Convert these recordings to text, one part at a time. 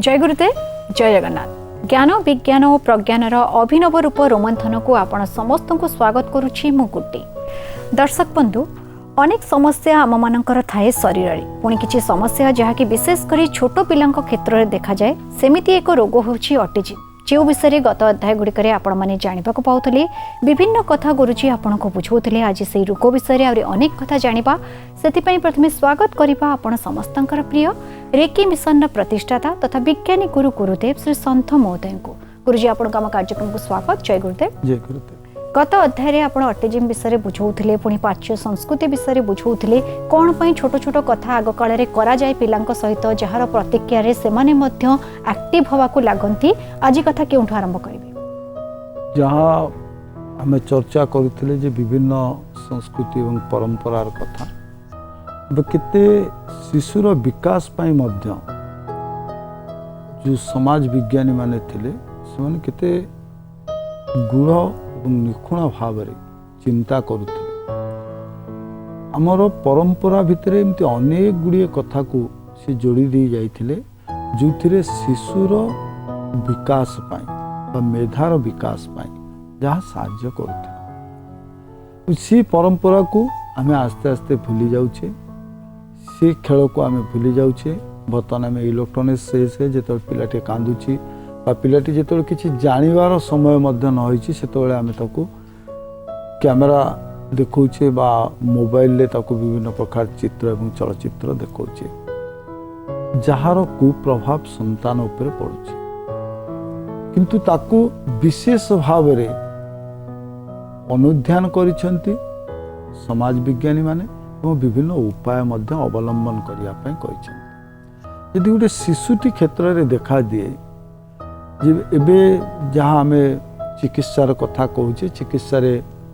जय गुरुदेव जय जगन्नाथ। ज्ञान विज्ञान और प्रज्ञानर अभिनव रूप रोमंथन को आपण समस्त को स्वागत करुछि मु गुड्डी। दर्शक बंधु, अनेक समस्या आम मानकर थाए शरीर रे, पुणी किछि समस्या जहाँकि विशेषकर छोट पिलांक क्षेत्र में देखा जाए सेमिति एक रोग होछि ऑटिज्म, जो विषय गत अध्याय गुड़िक आपण मैंने जानवाक पाउथले। विभिन्न कथा गुरुजी आपण को बुझाउथले। आज से रोग विषय आउरी अनेक कथा जानिबा। सेतिपई प्रथमे स्वागत करिबा आपण समस्तंकर प्रिय रेकी मिशन प्रतिष्ठाता तथा विज्ञानी गुरु गुरुदेव श्री संत महोदय को। गुरुजी आपण काम कार्यक्रम को स्वागत। जय गुरुदेव। जय गुरुदेव। गत अध्याय आपण ऑटिज्म विषय बुझाउथले, पुणी पाच्य संस्कृति विषय बुझाउथले। कोन पई छोट छोट कथा आग काल रे करा जाय पिलांक सहित जहार प्रतिक्रिया रे सेमाने मध्य एक्टिव होवा को लागंती। आज कथा केउठु आरंभ करिवे? जहाँ हमें चर्चा करुथिले जे विभिन्न संस्कृति एवं परंपरार कथा, केते शिशुर विकास पाई मध्य जो समाज विज्ञानी माने थिले से केते गुण और निखुण भाव चिंता करुथिले। आमर परंपरा भितर एमती अनेक गुड़िए कथा को से जोड़ी दी जाइथिले जो थिरे शिशुर विकास पाई बा मेधार विकास पाई जहाँ साहाय्य करुथिले। सी परंपरा को आमे आस्ते आस्ते भूली जाउछे, से खेल को आमे भूली जाउछे। बर्तमान आमे इलेक्ट्रोनिक्स से जेतो पिलाटे कांदुची बा पिलाटी जेतो किछि जानिवार समय मध्य न होइछि सेतोले आमे ताको कैमेरा देखौछे बा मोबाइल ले ताको विभिन्न प्रकार चित्र एवं चलचित्र देखौछे जहार कुप्रभाव संतान उपरे पड़ुछि। किंतु ताको विशेष भाव रे अनुध्यान करिसेंती समाज विज्ञानी माने एवं विभिन्न उपाय मध्य अवलंबन करिया पय कहिसेंती। यदि गोटे शिशुटी क्षेत्र में देखा दिए एबे जहाँ आम चिकित्सार कथा कहूचे, चिकित्सा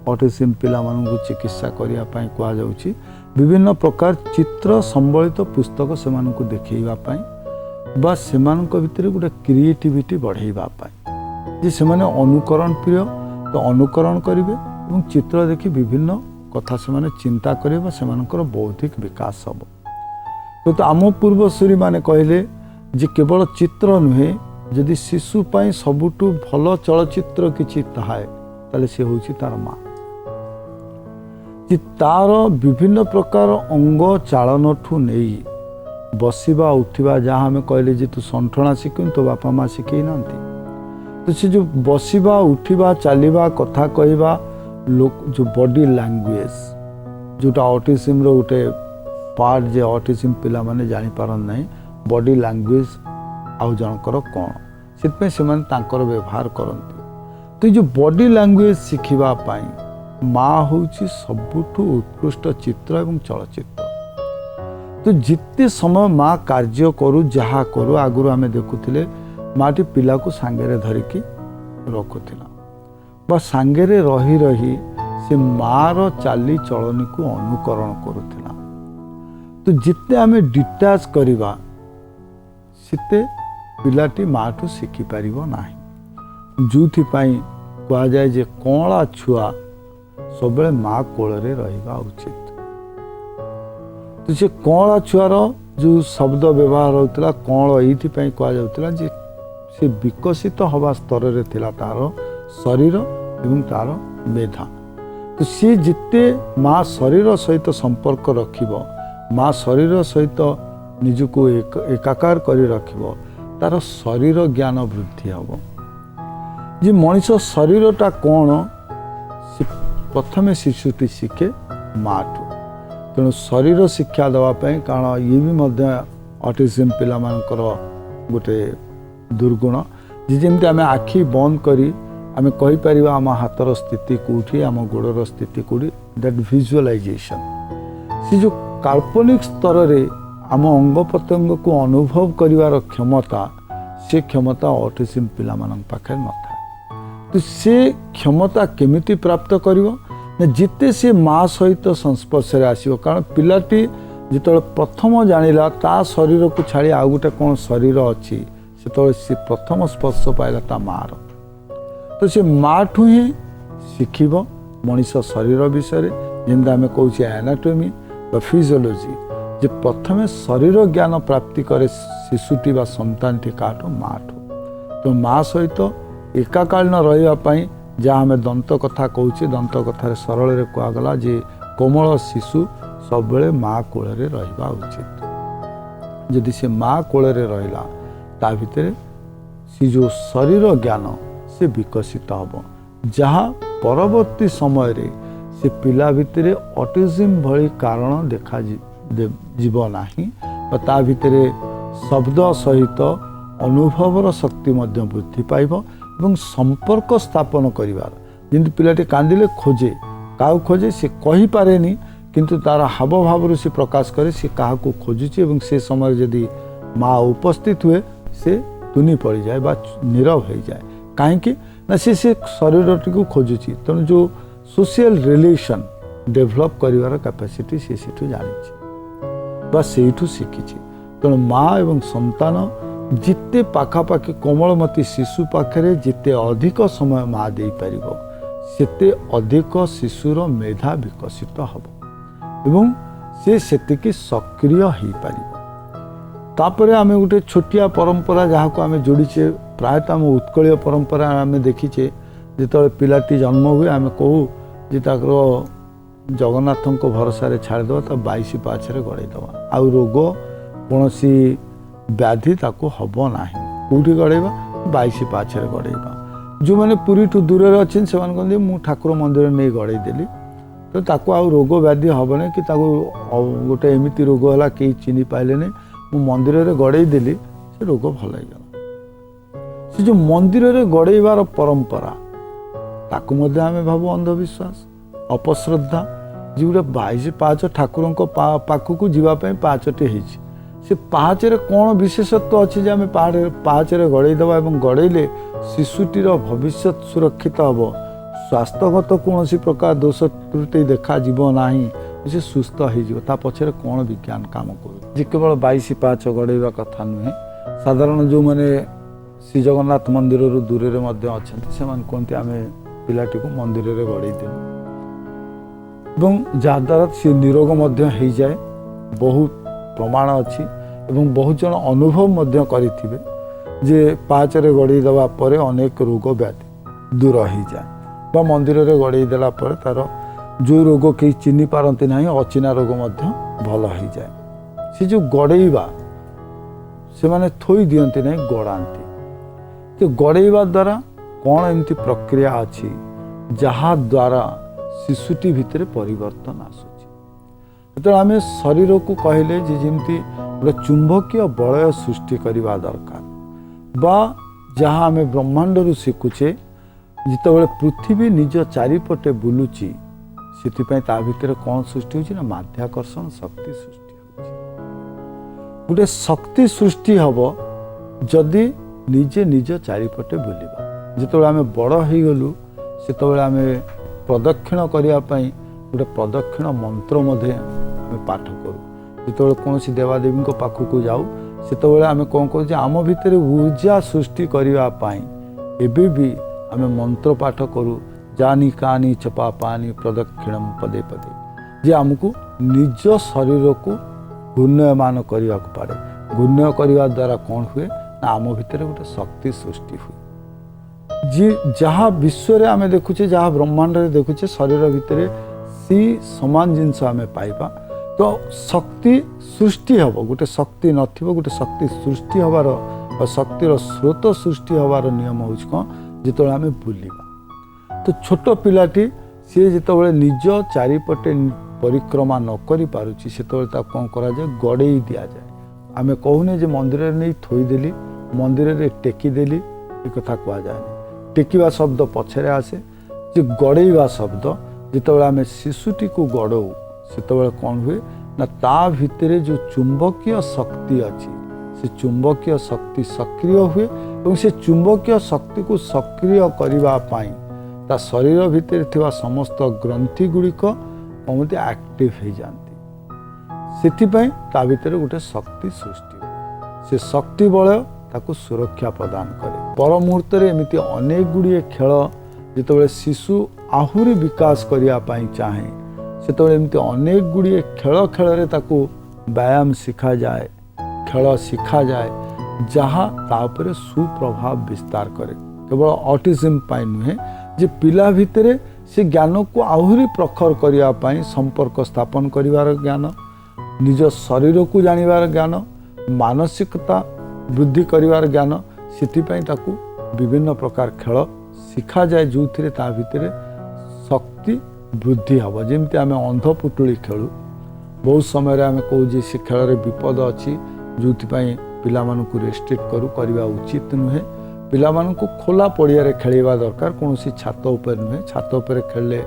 ऑटिज्म पिला मानू चिकित्सा करिया पय कुआ जाउछि। विभिन्न प्रकार चित्र संबलित पुस्तक सेमानकु देखैबा पय बा सेमानक भितर गोटे क्रिएटिविटी बढ़ाइबा पय जे सेमाने अनुकरण प्रिय तो अनुकरण करिवे एवं चित्र देखि विभिन्न कथा सेमाने चिंता करिबा सेमानकर बौद्धिक विकास हबो। तो आम पूर्वसूरी माने कहले जे केवल चित्र नुहे, यदि शिशु पाई सबुठु भल चलचित्र किछि थाए ताले से होछि तार माँ। जे तार विभिन्न प्रकार अंग चालन ठू नहीं बसिबा उठिबा जहाँ हमें कहले जे तू संठना शिखु तो बापा माँ शिखई नांती। तो से जो बसिबा उठिबा चलिबा कथा कहबा लोक जो बॉडी लैंग्वेज जोटा ऑटिज्म रो गोटे पार्ट जे ऑटिज्म पिला माने जानि पारन नहीं बॉडी लैंग्वेज आउ जनकर कौन से व्यवहार करती। तो जो बॉडी लैंग्वेज शिखिबा पाई माँ हूँ सबुठु उत्कृष्ट चित्र एवं चलचित्र। तो जिते समय माँ कार्य करू जहाँ करू आगु आम देखुले माटी पिला को सांगे धरिकी रखुला बा सांगे रही रही से मार चाली चलनी को अनुकरण करुला। तो जिते आम डिटाच करवा सेते पिलाटी माँ ठू शिखि पारिबो नाही। जोथिपाई कहा जाए जे कौला छुआ सबले माँ कोल रे रहिबा उचित। तो से कौला छुआर जो शब्द व्यवहार होता कौल ये कहा जाउतला जे से विकसित हवा स्तर रे थिला तार शरीर एवं तार मेधा। तो सी जिते माँ शरीर सहित संपर्क रखिबो, माँ शरीर सहित निजको एकाकार करी रखिबो, तार शरीर ज्ञान वृद्धि हम। जे मनीष शरीरटा कौन से प्रथमे शिशुटी शिखे माँ ठू। तेणु शरीर शिक्षा देवाई कारण ये भी ऑटिज्म पिला मानकर गोटे दुर्गुण जे जमी आम आखि बंद करी आम कहीपर आम हाथर स्थिति कौटी आम गोड़र स्थिति कौटी दैट विजुअलाइजेशन से जो काल्पनिक स्तर रे आम अंग प्रत्यंग को अनुभव करिवार क्षमता से क्षमता ऑटिज्म पिला मानन पाखे न था। तो से क्षमता केमिति प्राप्त करिवो ना जिते से माँ सहित संस्पर्श रे आसीबो। कारण पिलाटी जिते प्रथम जानिला ता शरीर को छाड़ी आ गोटे कौन शरीर अच्छी से से प्रथम स्पर्श पाइला ता मार। तो से माँ ठू ही शिखिबो मनीष शरीर विषय जेंदा आम कहूँ एनाटोमी बा फिजियोलॉजी ଯେ ପ୍ରଥମେ ଶରୀର ଜ୍ଞାନ ପ୍ରାପ୍ତି କରେ ଶିଶୁଟି ବା ସନ୍ତାନଟି କାହାଠୁ? ମାଠୁ। ତ ମା ସହିତ ଏକାକାଳୀନ ରହିବା ପାଇଁ ଯାହା ଆମେ ଦନ୍ତ କଥା କହୁଛେ, ଦନ୍ତ କଥାରେ ସରଳରେ କୁହାଗଲା ଯେ କୋମଳ ଶିଶୁ ସବୁବେଳେ ମା କୋଳରେ ରହିବା ଉଚିତ। ଯଦି ସେ ମା କୋଳରେ ରହିଲା ତା ଭିତରେ ସେ ଯେଉଁ ଶରୀର ଜ୍ଞାନ ସେ ବିକଶିତ ହେବ, ଯାହା ପରବର୍ତ୍ତୀ ସମୟରେ ସେ ପିଲା ଭିତରେ ଅଟିଜିମ୍ ଭଳି କାରଣ ଯିବ ନାହିଁ ବା ତା ଭିତରେ ଶବ୍ଦ ସହିତ ଅନୁଭବର ଶକ୍ତି ମଧ୍ୟ ବୃଦ୍ଧି ପାଇବ ଏବଂ ସମ୍ପର୍କ ସ୍ଥାପନ କରିବାର, ଯେମିତି ପିଲାଟି କାନ୍ଦିଲେ ଖୋଜେ, କାହାକୁ ଖୋଜେ ସେ କହିପାରେନି କିନ୍ତୁ ତାର ହାବଭାବରୁ ସେ ପ୍ରକାଶ କରେ ସେ କାହାକୁ ଖୋଜୁଛି ଏବଂ ସେ ସମୟରେ ଯଦି ମା ଉପସ୍ଥିତ ହୁଏ ସେ ତୁନି ପଡ଼ିଯାଏ ବା ନୀରବ ହୋଇଯାଏ। କାହିଁକି ନା ସେ ଶରୀରଟିକୁ ଖୋଜୁଛି। ତେଣୁ ଯେଉଁ ସୋସିଆଲ ରିଲେସନ୍ ଡେଭଲପ୍ କରିବାର କାପାସିଟି ସେ ସେଠୁ ଜାଣିଛି ବା ସେଇଠୁ ଶିଖିଛି। ତେଣୁ ମା ଏବଂ ସନ୍ତାନ ଯେତେ ପାଖାପାଖି କୋମଳମତି ଶିଶୁ ପାଖରେ ଯେତେ ଅଧିକ ସମୟ ମା ଦେଇପାରିବ ସେତେ ଅଧିକ ଶିଶୁର ମେଧା ବିକଶିତ ହେବ ଏବଂ ସେ ସେତିକି ସକ୍ରିୟ ହୋଇପାରିବ। ତାପରେ ଆମେ ଗୋଟେ ଛୋଟିଆ ପରମ୍ପରା ଯାହାକୁ ଆମେ ଯୋଡ଼ିଛେ, ପ୍ରାୟତଃ ଆମ ଉତ୍କଳୀୟ ପରମ୍ପରା ଆମେ ଦେଖିଛେ, ଯେତେବେଳେ ପିଲାଟି ଜନ୍ମ ହୁଏ ଆମେ କହୁ ଯେ ତାଙ୍କର ଜଗନ୍ନାଥଙ୍କ ଭରସାରେ ଛାଡ଼ିଦେବା, ତା 22 ପାହାଚରେ ଗଡ଼େଇଦେବା, ଆଉ ରୋଗ କୌଣସି ବ୍ୟାଧି ତାକୁ ହେବ ନାହିଁ। କେଉଁଠି ଗଡ଼େଇବା? 22 ପାହାଚରେ ଗଡ଼େଇବା। ଯେଉଁମାନେ ପୁରୀଠୁ ଦୂରରେ ଅଛନ୍ତି ସେମାନେ କହନ୍ତି ମୁଁ ଠାକୁର ମନ୍ଦିରରେ ନେଇ ଗଡ଼େଇ ଦେଲି, ତ ତାକୁ ଆଉ ରୋଗ ବ୍ୟାଧି ହେବନି, କି ତାକୁ ଗୋଟେ ଏମିତି ରୋଗ ହେଲା କେହି ଚିହ୍ନି ପାଇଲେନି, ମୁଁ ମନ୍ଦିରରେ ଗଡ଼େଇ ଦେଲି ସେ ରୋଗ ଭଲ ହେଇଗଲା। ସେ ଯେଉଁ ମନ୍ଦିରରେ ଗଡ଼େଇବାର ପରମ୍ପରା ତାକୁ ମଧ୍ୟ ଆମେ ଭାବୁ ଅନ୍ଧବିଶ୍ୱାସ, ଅପଶ୍ରଦ୍ଧା। ଯେ ଗୋଟେ 22 ପାହାଚ ଠାକୁରଙ୍କ ପାଖକୁ ଯିବା ପାଇଁ ପାହାଚଟେ ହେଇଛି, ସେ ପାହାଚରେ କ'ଣ ବିଶେଷତ୍ୱ ଅଛି ଯେ ଆମେ ପାହାଚରେ ଗଡ଼େଇ ଦେବା ଏବଂ ଗଡ଼େଇଲେ ଶିଶୁଟିର ଭବିଷ୍ୟତ ସୁରକ୍ଷିତ ହେବ, ସ୍ୱାସ୍ଥ୍ୟଗତ କୌଣସି ପ୍ରକାର ଦୋଷ ତ୍ରୁଟି ଦେଖାଯିବ ନାହିଁ, ସେ ସୁସ୍ଥ ହେଇଯିବ। ତା ପଛରେ କ'ଣ ବିଜ୍ଞାନ କାମ କରୁଛି? ଯେ କେବଳ 22 ପାହାଚ ଗଡ଼େଇବା କଥା ନୁହେଁ, ସାଧାରଣ ଯେଉଁମାନେ ଶ୍ରୀ ଜଗନ୍ନାଥ ମନ୍ଦିରରୁ ଦୂରରେ ମଧ୍ୟ ଅଛନ୍ତି ସେମାନେ କୁହନ୍ତି ଆମେ ପିଲାଟିକୁ ମନ୍ଦିରରେ ଗଡ଼େଇ ଦେବୁ ଏବଂ ଯାହାଦ୍ୱାରା ସେ ନିରୋଗ ମଧ୍ୟ ହେଇଯାଏ। ବହୁତ ପ୍ରମାଣ ଅଛି ଏବଂ ବହୁତ ଜଣ ଅନୁଭବ ମଧ୍ୟ କରିଥିବେ ଯେ ପାହାଚରେ ଗଡ଼େଇ ଦେବା ପରେ ଅନେକ ରୋଗ ବ୍ୟାଧି ଦୂର ହେଇଯାଏ ବା ମନ୍ଦିରରେ ଗଡ଼େଇ ଦେଲା ପରେ ତାର ଯେଉଁ ରୋଗ କେହି ଚିହ୍ନି ପାରନ୍ତି ନାହିଁ ଅଚିହ୍ନା ରୋଗ ମଧ୍ୟ ଭଲ ହେଇଯାଏ। ସେ ଯେଉଁ ଗଡ଼େଇବା ସେମାନେ ଥୋଇ ଦିଅନ୍ତି ନାହିଁ, ଗଡ଼ାନ୍ତି। ତ ଗଡ଼େଇବା ଦ୍ୱାରା କ'ଣ ଏମିତି ପ୍ରକ୍ରିୟା ଅଛି ଯାହାଦ୍ୱାରା ଶିଶୁଟି ଭିତରେ ପରିବର୍ତ୍ତନ ଆସୁଛି? ଯେତେବେଳେ ଆମେ ଶରୀରକୁ କହିଲେ ଯେ ଯେମିତି ଗୋଟେ ଚୁମ୍ବକୀୟ ବଳୟ ସୃଷ୍ଟି କରିବା ଦରକାର ବା ଯାହା ଆମେ ବ୍ରହ୍ମାଣ୍ଡରୁ ଶିଖୁଛେ, ଯେତେବେଳେ ପୃଥିବୀ ନିଜ ଚାରିପଟେ ବୁଲୁଛି ସେଥିପାଇଁ ତା ଭିତରେ କ'ଣ ସୃଷ୍ଟି ହେଉଛି ନା ମାଧ୍ୟାକର୍ଷଣ ଶକ୍ତି ସୃଷ୍ଟି ହେଉଛି। ଗୋଟେ ଶକ୍ତି ସୃଷ୍ଟି ହେବ ଯଦି ନିଜେ ନିଜ ଚାରିପଟେ ବୁଲିବା। ଯେତେବେଳେ ଆମେ ବଡ଼ ହେଇଗଲୁ ସେତେବେଳେ ଆମେ ପ୍ରଦକ୍ଷିଣ କରିବା ପାଇଁ ଗୋଟେ ପ୍ରଦକ୍ଷିଣ ମନ୍ତ୍ର ମଧ୍ୟ ଆମେ ପାଠ କରୁ। ଯେତେବେଳେ କୌଣସି ଦେବାଦେବୀଙ୍କ ପାଖକୁ ଯାଉ ସେତେବେଳେ ଆମେ କ'ଣ କରୁ ଯେ ଆମ ଭିତରେ ଊର୍ଜା ସୃଷ୍ଟି କରିବା ପାଇଁ ଏବେ ବି ଆମେ ମନ୍ତ୍ର ପାଠ କରୁ, ଜାନି କାନି ଚପା ପାନି ପ୍ରଦକ୍ଷିଣମ ପଦେ ପଦେ, ଯେ ଆମକୁ ନିଜ ଶରୀରକୁ ଘୂର୍ଣ୍ଣୟମାନ କରିବାକୁ ପଡ଼େ। ଘୂର୍ଣ୍ଣୟ କରିବା ଦ୍ୱାରା କ'ଣ ହୁଏ ନା ଆମ ଭିତରେ ଗୋଟେ ଶକ୍ତି ସୃଷ୍ଟି ହୁଏ। ଯାହା ବିଶ୍ୱରେ ଆମେ ଦେଖୁଛେ, ଯାହା ବ୍ରହ୍ମାଣ୍ଡରେ ଦେଖୁଛେ, ଶରୀର ଭିତରେ ସେଇ ସମାନ ଜିନିଷ ଆମେ ପାଇବା। ତ ଶକ୍ତି ସୃଷ୍ଟି ହେବ, ଗୋଟେ ଶକ୍ତି ନଥିବ, ଗୋଟେ ଶକ୍ତି ସୃଷ୍ଟି ହେବାର ବା ଶକ୍ତିର ସ୍ରୋତ ସୃଷ୍ଟି ହେବାର ନିୟମ ହେଉଛି କ'ଣ? ଯେତେବେଳେ ଆମେ ବୁଲିବା। ତ ଛୋଟ ପିଲାଟି ସିଏ ଯେତେବେଳେ ନିଜ ଚାରିପଟେ ପରିକ୍ରମା ନ କରିପାରୁଛି ସେତେବେଳେ ତାକୁ କ'ଣ କରାଯାଏ? ଗଡ଼େଇ ଦିଆଯାଏ। ଆମେ କହୁନେ ଯେ ମନ୍ଦିରରେ ନେଇ ଥୋଇଦେଲି, ମନ୍ଦିରରେ ଟେକିଦେଲି, ଏ କଥା କୁହାଯାଏନି। ଟେକିବା ଶବ୍ଦ ପଛରେ ଆସେ, ଯେ ଗଡ଼େଇବା ଶବ୍ଦ ଯେତେବେଳେ ଆମେ ଶିଶୁଟିକୁ ଗଡ଼ଉ ସେତେବେଳେ କ'ଣ ହୁଏ ନା ତା ଭିତରେ ଯେଉଁ ଚୁମ୍ବକୀୟ ଶକ୍ତି ଅଛି ସେ ଚୁମ୍ବକୀୟ ଶକ୍ତି ସକ୍ରିୟ ହୁଏ ଏବଂ ସେ ଚୁମ୍ବକୀୟ ଶକ୍ତିକୁ ସକ୍ରିୟ କରିବା ପାଇଁ ତା ଶରୀର ଭିତରେ ଥିବା ସମସ୍ତ ଗ୍ରନ୍ଥି ଗୁଡ଼ିକ କେମିତି ଆକ୍ଟିଭ ହେଇଯାଆନ୍ତି। ସେଥିପାଇଁ ତା ଭିତରେ ଗୋଟେ ଶକ୍ତି ସୃଷ୍ଟି ହୁଏ। ସେ ଶକ୍ତି ବଳୟ ତାକୁ ସୁରକ୍ଷା ପ୍ରଦାନ କରେ। ପର ମୁହୂର୍ତ୍ତରେ ଏମିତି ଅନେକ ଗୁଡ଼ିଏ ଖେଳ ଯେତେବେଳେ ଶିଶୁ ଆହୁରି ବିକାଶ କରିବା ପାଇଁ ଚାହେଁ ସେତେବେଳେ ଏମିତି ଅନେକ ଗୁଡ଼ିଏ ଖେଳରେ ତାକୁ व्यायाम शिखा जाए, खेल शिखा जाए, जहाँ तापर सुप्रभाव विस्तार करे। केवल ऑटिज्म पाई नुहे जे पिला भितरे से ज्ञान को आहुरी प्रखर करिया पाई संपर्क स्थापन करिवार ज्ञान, निज शरीर को जानिबार ज्ञान, मानसिकता वृद्धि करिवार ज्ञान, सिथिपाई ताकू विभिन्न प्रकार खेल शिखा जाए जो ता भितरे शक्ति वृद्धि हम। जमती आम अंध पुटुली खेलु, बहुत समय आम कहूँ से खेल विपद अच्छी जो पिला मानकु रेस्ट्रिक्ट करू करवा उचित नुहे। पिला मानकु खोला पड़िया रे खेलवा दरकार, कौन छात उपर नुहे। छात उपर खेलले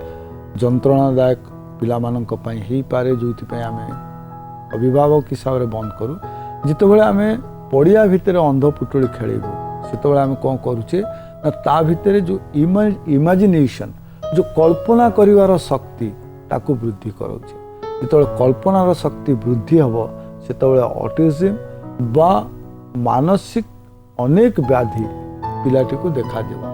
जंत्रणादायक पिला मानक पई ही पारे, जो आम अभिभावक हिसाब से बंद करूँ। जितेबाला आम पड़िया भितर अंध पुटुली खेलबू से आम कौन करुचे ना ता भितर जो इमेजिनेशन जो कल्पना करिवार शक्ति ताकू वृद्धि कराउचे। जिते कल्पनार शक्ति वृद्धि हम से ऑटिज्म बा मानसिक अनेक व्याधि पिलाटी को देखा देवा।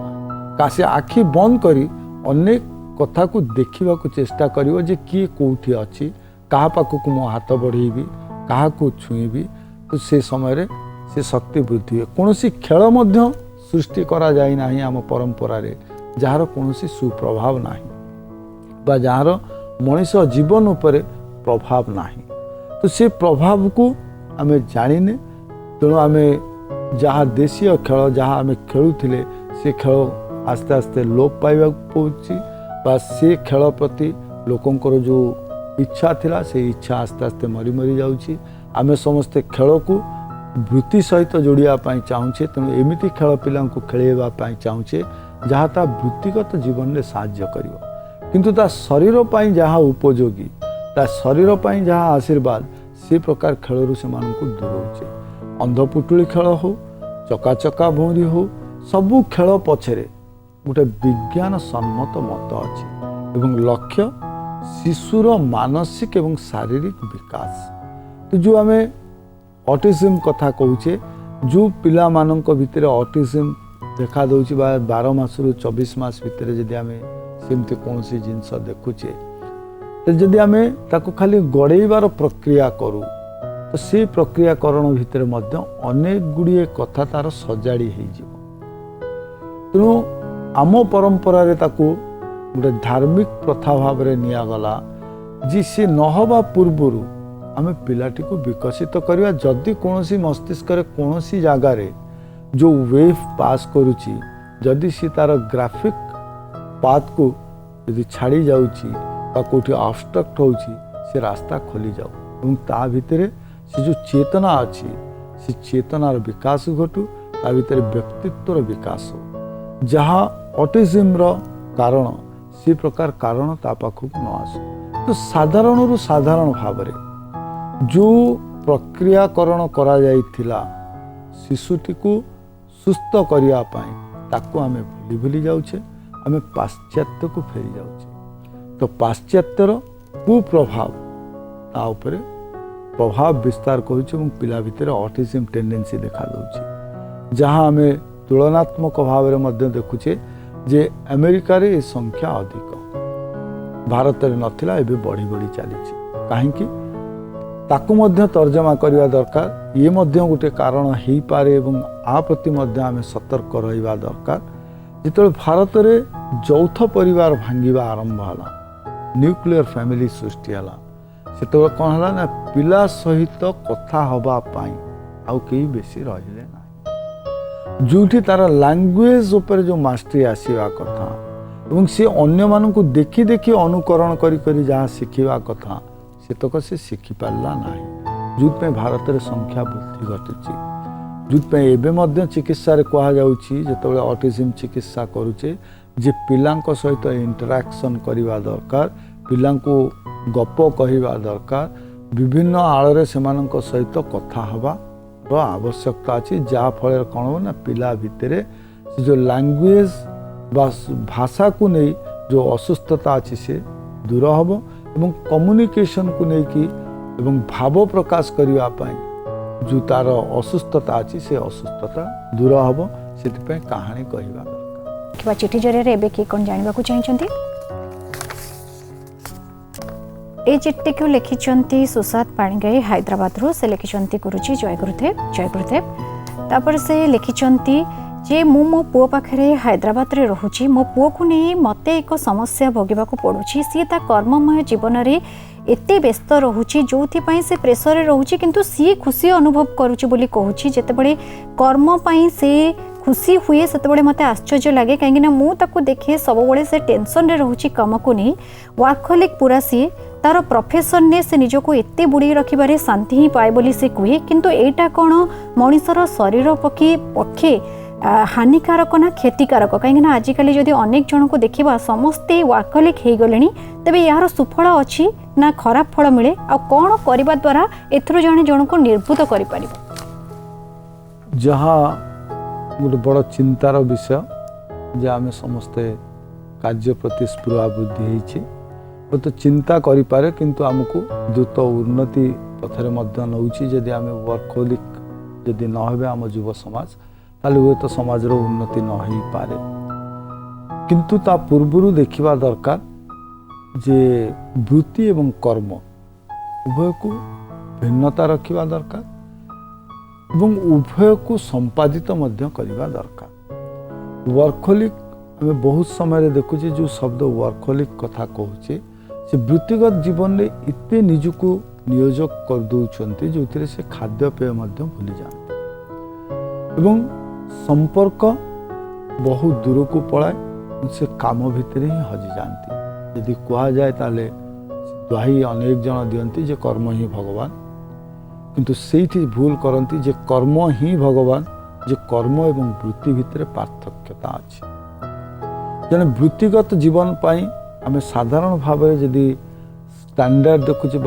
कासे आखि बंद करी अनेक कथा को देखा को चेष्टा करिवो जे किए कोठी अच्छी, कहा पाखक मो हाथ बढ़ेबी, कहा को छुईबी, तो से समय रे से शक्ति वृद्धि हुए। कौन खेल मध्य सृष्टि करा जाए ना आम परंपरा रे जार कौन सुप्रभाव नाही बा जार मनीष जीवन उपर प्रभाव नाही, तो से प्रभाव को आम जानिने। तेणु आम जहाँ देशीय खेल जहाँ आम खेलुथिले से खेल आस्ते आस्ते लोप पाइबा पहुँची बा से खेल प्रति लोकंकर जो इच्छा थिला से इच्छा आस्ते आस्ते मरी मरी जाउची। आम समस्ते खेल को वृत्ति सहित जोड़िया चाहूचे, तेणु एमिति खेल पिला खेलवा चाहूचे जहाँ ता वृत्तिगत जीवन में साहाय्य करिवो, किंतु ता शरीर पाई जहाँ उपयोगी, ता शरीर पाई जहाँ आशीर्वाद, से प्रकार खेलरू से दूर होचे। अंध पुटुली खेल हो, चका चका भौरी हो, सबू खेल पछरे गोटे विज्ञान सम्मत मत अच्छी एवं लक्ष्य शिशुर मानसिक एवं शारीरिक विकास। तो जो आम ऑटिज्म कथा कहूचे, जो पिला मानक भितर ऑटिज्म देखा दौची 12 मासरू 24 मास भितर जदि आम सेमती कौन जिनस देखुचे, तो जदि आम ताको खाली गड़ेबार प्रक्रिया करूँ तो से प्रक्रियाकरण भितर मध्य अनेक गुड़िए कथा तार सजाड़ी हो। तेणु आम परंपरा रे ताको गोटे धार्मिक प्रथा भाव में निगला जी सी नहबा पूर्वर आम पिलाटी को विकसित करवा। जदि कौन मस्तिष्क कौन जगार जो वेव पास करुची, जदि सी तार ग्राफिक पाथ को यदि छाड़ी जाउची कौटी ऑब्स्ट्रक्ट होउची, से रास्ता खोली जाऊ एवं ता भितर से जो चेतना अच्छी से चेतनार विकास घटू, ता भितर व्यक्तित्वर विकास हो। जहाँ ऑटिज्म कारण से प्रकार कारण ता पाखक न आसू। तो साधारण साधारण भाव जो प्रक्रियाकरण करा जाइथिला शिशुटी को सुस्थ करिया पाई, ताको आमे भूली भूली जाउछे, आमे पाश्चात्य को फेरी जाउछे। तो पाश्चात्यर कुप्रभाव ता उपरे प्रभाव विस्तार करुचे और पिला भितर ऑटिज्म टेंडेंसी देखा दउछे। जहाँ आमे तुलनात्मक भाव में मध्य देखुचे जे अमेरिका रे ए संख्या अधिक, भारत में नथिला, एबे बढ़ी बढ़ी चली। कहीं ताकू मध्य तर्जमा करवा दरकार। ये मध्य गोटे कारण हो पारे एवं आ प्रति मध्य आमे सतर्क रहिबा दरकार। जिते भारत में यौथ परिवार भांगिबा आरंभ होला, न्यूक्लियर फैमिली सृष्टि होला, से कौन है ना पिला सहित कथा हवा पाई आउ कई बेसी रहिले ना, जोठी तार लैंग्वेज ऊपर जो मास्टरी आसीबा कथा एवं से अन्य मानकु देखि देखि अनुकरण करी करी जहाँ शिखिबा कथा से तक से शिखि पारला नाही। जोथ में भारत रे संख्या वृद्धि घटुची। जोथ में एबे मध्य चिकित्सा रे कहा जाउची, जेतेबेले ऑटिज्म चिकित्सा करूचे जे पिलांक सहित इंटरैक्शन करिबा दरकार, पिलांको गप कहवा दरकार, विभिन्न आड़े से सहित कथा हवा आवश्यकता अच्छी। जहाँफल कौन हो ना पिला भितर से जो लैंग्वेज भाषा को नहीं जो असुस्थता अच्छी से दूर हम एवं कम्युनिकेशन को लेकिन एवं भाव प्रकाश करने जो तार असुस्थता अच्छी से असुस्थता दूर हम से कहानी कहवा दरकार। चिठी जरिए किए कौन जानवा चाहिए? ए चिट्ठी को लिखिं सुशांत पाणिग्राही हैदराबाद से लिखिं गुरुजी जय गुरुदेव तापर से लिखिं जे मो पुओ पाखे हैदराबाद रे रोची मो पुओ को नहीं मत एक समस्या भोगवाक पड़ुछि सी कर्ममय जीवन में एते व्यस्त रोची जो से प्रेसर रोची किंतु सी खुशी अनुभव करुच्ची बोली कहूँ जितेबले कर्म से खुशी हुए से मत आश्चर्य लगे कहीं मुझे देखे सब से टेंशन रे रोची कम को नहीं वर्कहोलिक पूरा सी तार प्रोफेशन ने से निजको एते बुड़ी रखिबारे शांति ही पाए बोली से कहे किंतु एटा कौन मनिषर शरीर पक्षे हानिकारक ना क्षतिकारक कहीं आजिकल जदि अनेक जन को देखा समस्ते वर्कहोलिक हो गले तेज यार सुफल अच्छी ना खराब फल मिले आ कौन करने द्वारा एथर जड़े जन को निर्भूत कर जहाँ गोटे बड़ चिंतार विषय जे आम समस्ते कार्य प्रति स्पृहा बुद्धि हो तो चिंता करें किंतु आमको द्रुत उन्नति पथरे नौची जदि आम वर्कहोलिक जदि न हो आम युव समाज ताले हुए तो समाज उन्नति न हो पारे किंतु ता पूर्व देखा दरकार जे वृत्ति एवं कर्म उभय को भिन्नता रखा दरकार एवं उभय को संपादित करने दरकार। वर्कहोलिक आम बहुत समय देखुचे जो शब्द वर्कहोलिक कथा कहूचे से वृत्तिगत जीवन में इतने निजको नियोजक कर दौरान जो से खाद्यपेय भूली जाते एवं संपर्क बहुत दूर को पलाए से काम भितर ही हजि जाती यदि कह जाए ताले दुहाई अनेक जन दियंती जे कर्म ही भगवान किंतु सेठी भूल करती जे कर्म ही भगवान जे कर्म एवं वृत्ति भितर पार्थक्यता अच्छी जने वृत्तिगत जीवन पाई आम साधारण भाव जदि स्टैंडर्ड देखुचे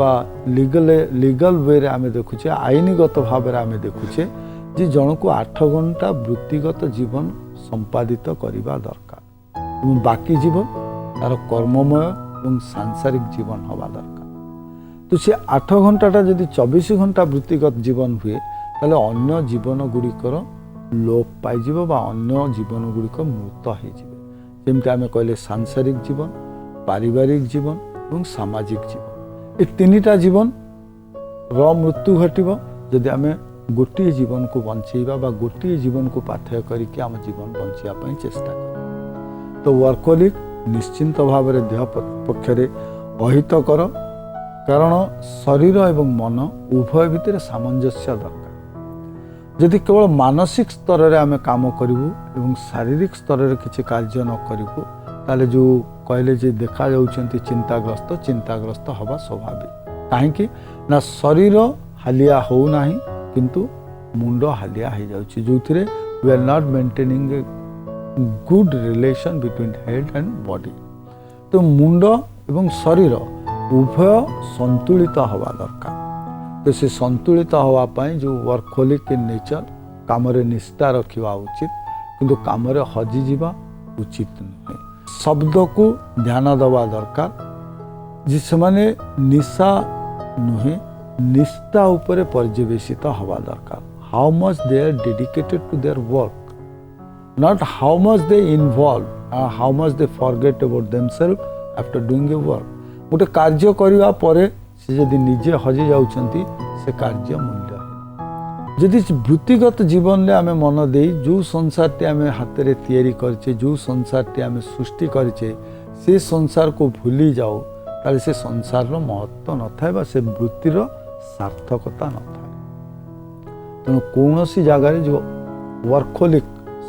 लीगल वे रे आम देखुचे आईनगत भाव आम देखुचे जे जन को 8 घंटा वृत्तिगत जीवन संपादित करने दरकार बाकी जीवन तार कर्ममय और सांसारिक जीवन हवा दरकार तो से 8 घंटाटा जदि 24 घंटा वृत्तिगत जीवन हुए ताले अन्य जीवन गुड़िकर लोप पाइज अन्य जीवन गुड़िक मृत होमती आम कहले सांसारिक जीवन पारिवारिक जीवन और सामाजिक जीवन ये 3टा जीवन मृत्यु घटव जदि आम गोटे जीवन को बंचेबा बा गोटे जीवन को पाथेय करके आम जीवन बंचापी चेष्टा कर तो वर्कहोलिक निश्चिंत भाव में देह पक्षरे अहितकर कारण शरीर एवं मन उभय भितर सामंजस्य दरकार जदि केवल मानसिक स्तर में आम काम करूँ एवं शारीरिक स्तर में किसी कार्य न करूँ ताले जो कहले जे देखा जाउछंती चिंताग्रस्त हवा स्वाभाविक कहीं ना शरीर हालिया हो नाही किंतु मुंड हालिया हो जाउछि जो we are not maintaining a good relation between head and body तो मुंड एवं शरीर उभय संतुलित हवा दरकार तो से संतुलित हवा पाई जो वर्कहोलिक इन नेचर काम निष्ठा रखा उचित किंतु काम हजि जावा उचित नुहे शब्द को ध्यान दवा दरकार जिसे माने निशा नुहे निष्ठा उपरे पर्यवेसित हवा दरकार how much they are dedicated to their work not how much they involve how much they forget about themselves after doing a work गोटे कार्य करने पर से जदि निजे हजि जाउछंती से कार्य मूल्य जदि वृत्तिगत जीवन में आम मन दे जो संसार आम हाथ में तैयारी करछे जो संसार आम सृष्टि करछे से संसार को भूली जाओ ताले से संसार महत्व न था से वृत्तिर सार्थकता न था तेणु कौन सी जगार जो वर्कहोलिक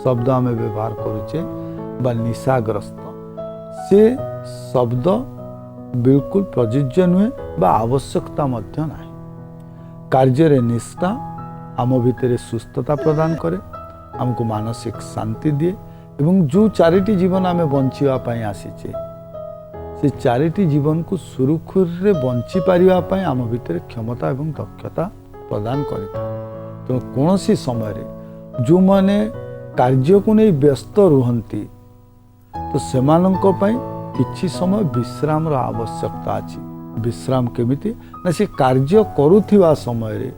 शब्द आम व्यवहार करुचे बा निशाग्रस्त से शब्द बिल्कुल प्रযোज्य नुहे बा आवश्यकता मध्य नाही कार्य निष्ठा आम भितर सुस्थता प्रदान करे आमको मानसिक शांति दिए एवं जो 4टी जीवन आम बंचापी आसीचे से 4टी जीवन को सुरुखुरे बंची पारिबा आम भितर क्षमता एवं दक्षता प्रदान करिता तो कौन सी समय जो माने कार्य को नहीं व्यस्त रुहंती तो सेमानंको पई किछि समय विश्राम रो आवश्यकता अछि विश्राम केमिति ना से कार्य करुथिबा समय रे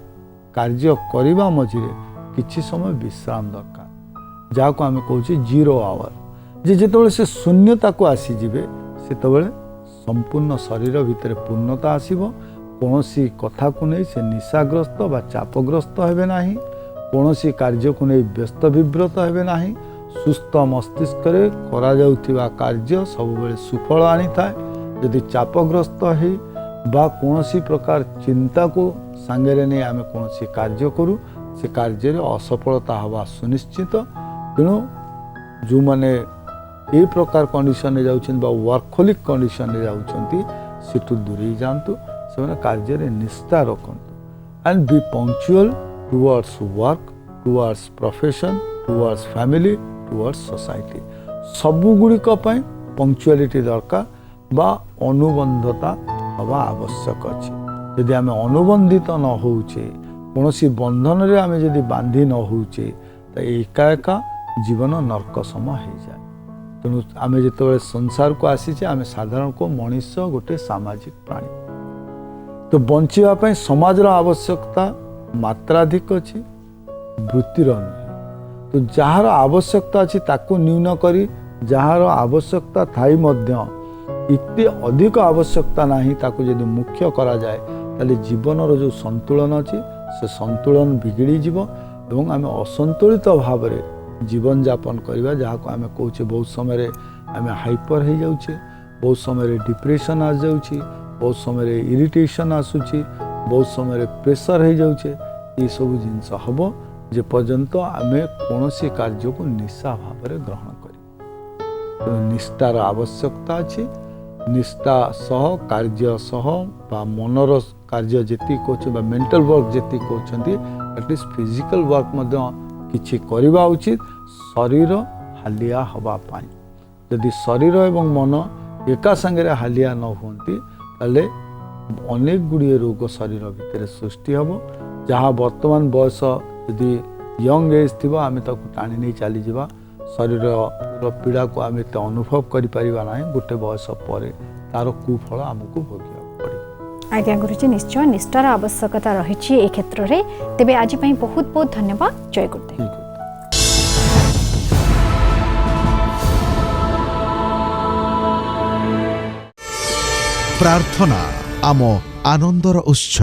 कार्य करिबा मझिरे किछि समय विश्राम दरकार जाको आमे कहूछि 0 आवर जे जेतबेले से शून्यता को आसी जिवे सेतबेले संपूर्ण शरीर भितर पूर्णता आसीबो कोनोसी कथा को नहीं से निशाग्रस्त बा चापग्रस्त हेबे नाही कोनोसी कार्य को नहीं व्यस्त विव्रत हेबे नाही सुस्थ मस्तिष्क रे करा जाउथिबा कार्य सब बेले सुफल आनी थाए यदि चापग्रस्त है बा कोनोसी प्रकार चिंता को सांगे नहीं आमे कोनोसी कार्य करू से कार्य रे असफलता हवा सुनिश्चित तेणु जो माने ए प्रकार कंडीशन में जाउछन बा वर्कहोलिक कंडीशन में जाउछंती सेठु दूरी जानतु से कार्य रे निष्ठा रखंतु and be punctual towards work towards profession towards family towards society सबु गुड़िक पंक्चुअलिटी दरकार बा अनुबंधता हवा आवश्यक अच्छे यदि आम अनुबंधित न होउछे कोनोसी बंधन रे आमे यदि बांधी न होउछे तो एका एका जीवन नरक सम हो जाए तेणु आम जो संसार को आसीचे आम साधारण को मनीष गोटे सामाजिक प्राणी तो बंचापी समाज आवश्यकता मात्राधिक अच्छी वृत्तिर नुहे तो जार आवश्यकता अच्छी ताकू न्यून करी जार आवश्यकता थाई मध्य इतने अधिक आवश्यकता नहीं ताकू यदि मुख्य करा जाए ताले जीवन जो संतुलन अच्छी से संतुलन बिगड़ी जीव एवं आम असंतुलित भाव में जीवन यापन करवा जहाँ को आम कहे बहुत समय आम हाइपर हो जाऊे बहुत समय डिप्रेशन आ जाऊँगी बहुत समय इरिटेशन आसूची बहुत समय प्रेशर हो जाऊे ये सब जिनस हम जे पर्यंत आम कौन कार्य को निशा भाव में ग्रहण कर निष्ठार आवश्यकता अच्छी निष्ठा सह कार्य सह बा मनर कार्य जी कह मेंटल वर्क जी कहते एटलिस्ट फिजिकल वर्क किछि करवा उचित शरीर हालिया हवा पाई यदि शरीर एवं मन एका संगे हालिया न होती ताले अनेक गुड़िए रोग शरीर भितर सृष्टि हम जहाँ वर्तमान बयस यदि यंग एज थी आम टाणी नहीं चली जावा शरीर पीड़ा को आम एत अनुभव करें गोटे बयस पर तार कुफल आमको भोग पड़े। आज्ञा गुरुजी निश्चय निष्ठार आवश्यकता रही ए क्षेत्र में तेबे आज बहुत बहुत धन्यवाद। जय गुरुदेव। प्रार्थना आम आनंदर उत्स।